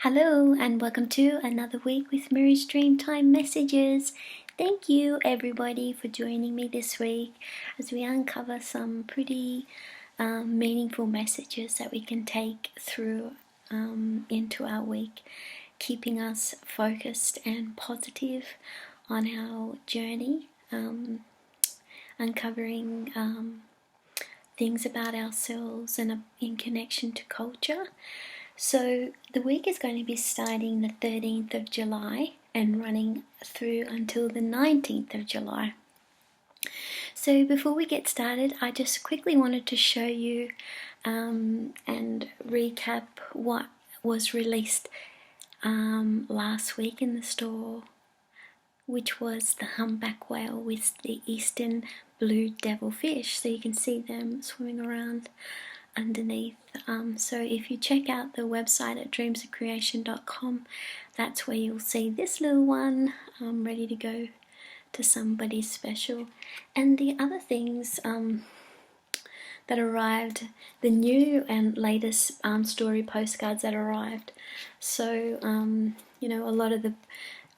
Hello and welcome to another week with Mary's Dreamtime messages. Thank you everybody for joining me this week as we uncover some pretty meaningful messages that we can take through into our week, keeping us focused and positive on our journey, uncovering things about ourselves and in connection to culture. So the week is going to be starting the 13th of July and running through until the 19th of July. So before we get started, I just quickly wanted to show you and recap what was released last week in the store, which was the humpback whale with the eastern blue devilfish. So you can see them swimming around underneath. So if you check out the website at dreamsofcreation.com, that's where you'll see this little one ready to go to somebody special. And the other things that arrived, the new and latest story postcards that arrived. So a lot of the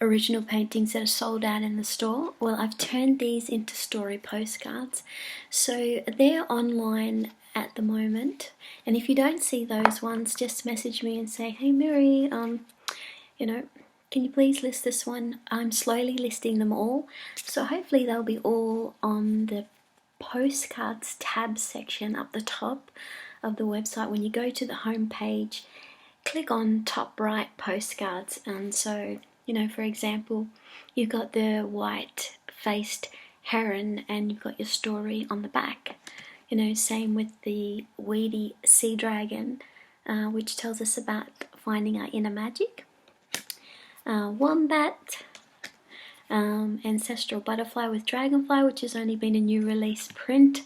original paintings that are sold out in the store, well, I've turned these into story postcards. So they're online at the moment, and if you don't see those ones, just message me and say, hey Mary, can you please list this one? I'm slowly listing them all, so hopefully they'll be all on the postcards tab section up the top of the website. When you go to the home page, click on top right postcards, and so for example, you've got the white-faced heron and you've got your story on the back. Same with the weedy sea dragon, which tells us about finding our inner magic. Wombat, ancestral butterfly with dragonfly, which has only been a new release print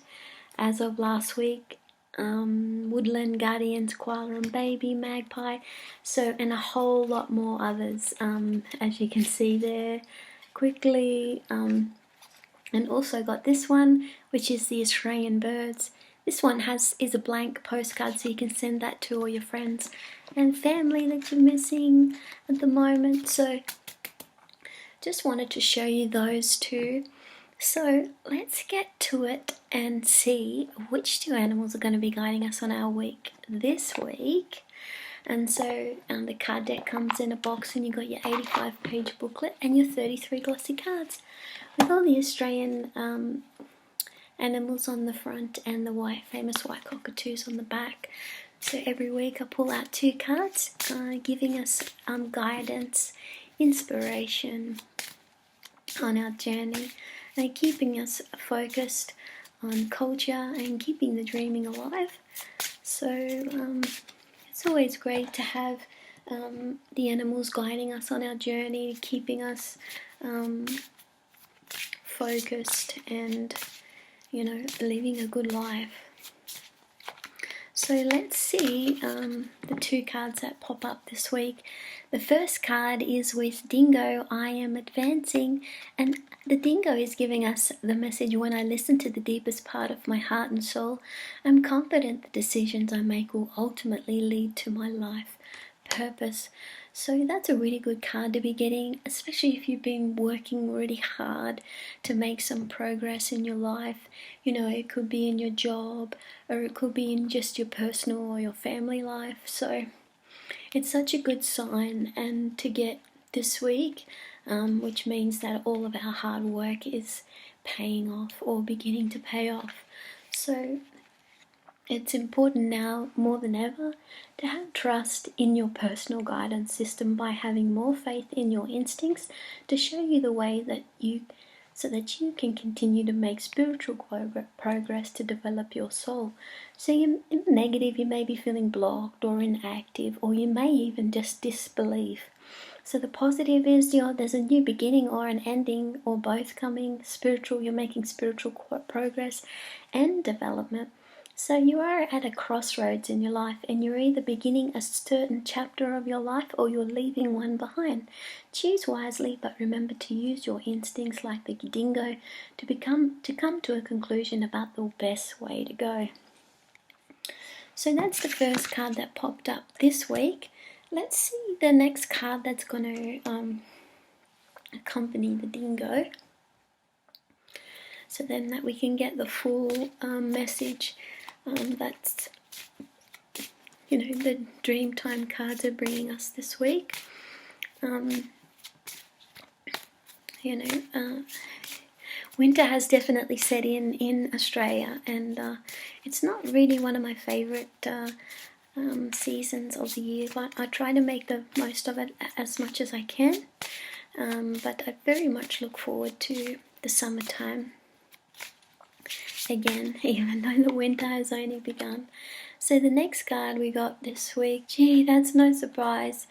as of last week. Woodland guardians, koala and baby, magpie, and a whole lot more others, as you can see there quickly. And also got this one, which is the Australian birds. This one is a blank postcard, so you can send that to all your friends and family that you're missing at the moment. So just wanted to show you those two. So let's get to it and see which two animals are going to be guiding us on our week this week. And so the card deck comes in a box, and you've got your 85-page booklet and your 33 glossy cards with all the Australian animals on the front and the famous white cockatoos on the back. So every week I pull out two cards, giving us guidance, inspiration on our journey, and keeping us focused on culture and keeping the dreaming alive. So it's always great to have the animals guiding us on our journey, keeping us focused and living a good life. So let's see the two cards that pop up this week. The first card is with Dingo, I am advancing, and the dingo is giving us the message: when I listen to the deepest part of my heart and soul, I'm confident the decisions I make will ultimately lead to my life purpose. So that's a really good card to be getting, especially if you've been working really hard to make some progress in your life. It could be in your job, or it could be in just your personal or your family life. So it's such a good sign and to get this week, which means that all of our hard work is paying off or beginning to pay off. So it's important now more than ever to have trust in your personal guidance system by having more faith in your instincts to show you the way so that you can continue to make spiritual progress to develop your soul. So in the negative, you may be feeling blocked or inactive, or you may even just disbelieve. So the positive is there's a new beginning or an ending, or both coming. You're making spiritual progress and development. So you are at a crossroads in your life, and you're either beginning a certain chapter of your life or you're leaving one behind. Choose wisely, but remember to use your instincts like the dingo to come to a conclusion about the best way to go. So that's the first card that popped up this week. let's see the next card that's going to accompany the Dingo, so then that we can get the full message that's, you know, the Dreamtime cards are bringing us this week. You know, winter has definitely set in Australia, and it's not really one of my favourite seasons of the year, but I try to make the most of it as much as I can. But I very much look forward to the summertime again, even though the winter has only begun. So the next card we got this week, gee, that's no surprise.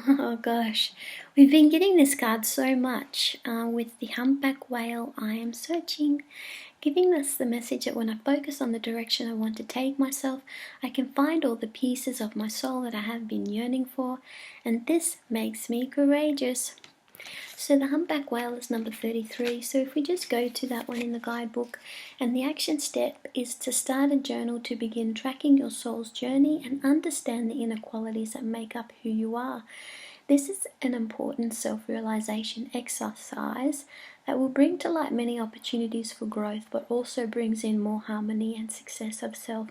Oh gosh, we've been getting this card so much with the humpback whale. I am searching, giving us the message that when I focus on the direction I want to take myself, I can find all the pieces of my soul that I have been yearning for, and this makes me courageous. So the humpback whale is number 33. So if we just go to that one in the guidebook, and the action step is to start a journal to begin tracking your soul's journey and understand the inner qualities that make up who you are. This is an important self-realization exercise that will bring to light many opportunities for growth, but also brings in more harmony and success of self.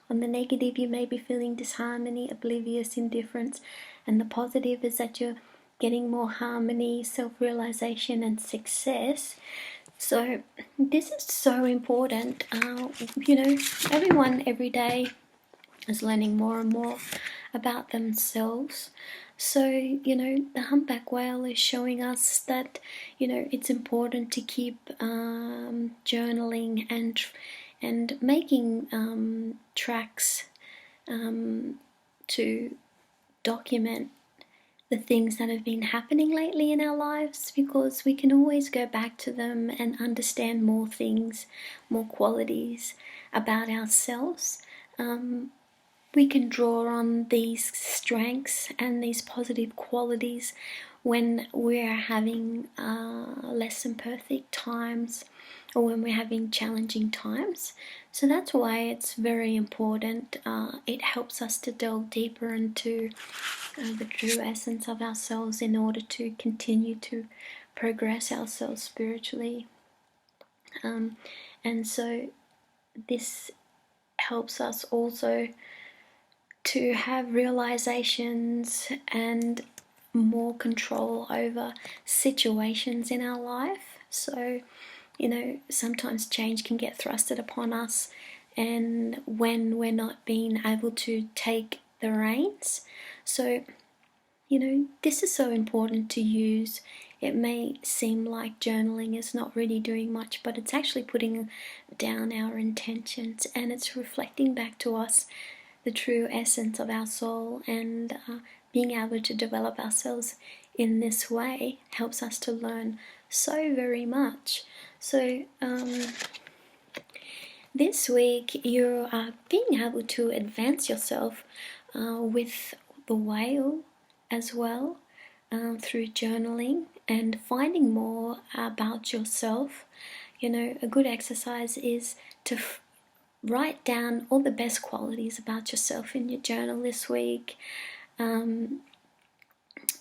On the negative, you may be feeling disharmony, oblivious, indifference, and the positive is that you're getting more harmony, self-realization, and success. So this is so important. You know, everyone every day is learning more and more about themselves. So, you know, the humpback whale is showing us that, you know, it's important to keep journaling and making tracks to document the things that have been happening lately in our lives, because we can always go back to them and understand more things, more qualities about ourselves. We can draw on these strengths and these positive qualities when we're having less than perfect times, or when we're having challenging times. So that's why it's very important. It helps us to delve deeper into the true essence of ourselves in order to continue to progress ourselves spiritually. And so this helps us also to have realizations and more control over situations in our life. So, you know, sometimes change can get thrusted upon us, and when we're not being able to take the reins. So, you know, this is so important to use. It may seem like journaling is not really doing much, but it's actually putting down our intentions, and it's reflecting back to us the true essence of our soul, and being able to develop ourselves in this way helps us to learn so very much. So this week you are being able to advance yourself with the whale as well, through journaling and finding more about yourself. You know, a good exercise is to write down all the best qualities about yourself in your journal this week.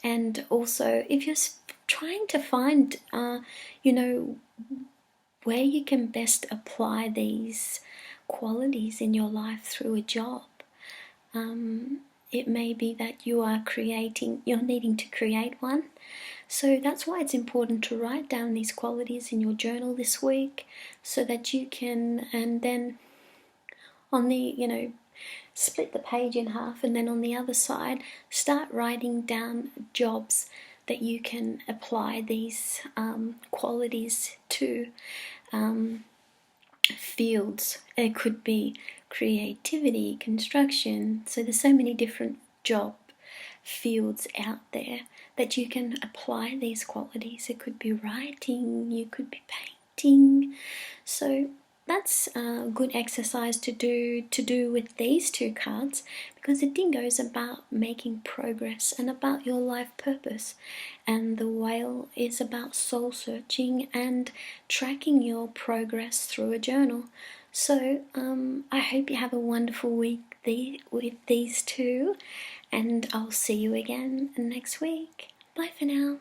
And also, if you're trying to find, you know, where you can best apply these qualities in your life through a job. It may be that you're needing to create one. So that's why it's important to write down these qualities in your journal this week, so that you can, and then on the, you know, split the page in half, and then on the other side start writing down jobs that you can apply these qualities to. Fields. It could be creativity, construction. So there's so many different job fields out there that you can apply these qualities. It could be writing, you could be painting. So that's a good exercise to do with these two cards, because the Dingo is about making progress and about your life purpose, and the whale is about soul searching and tracking your progress through a journal. So I hope you have a wonderful week with these two, and I'll see you again next week. Bye for now.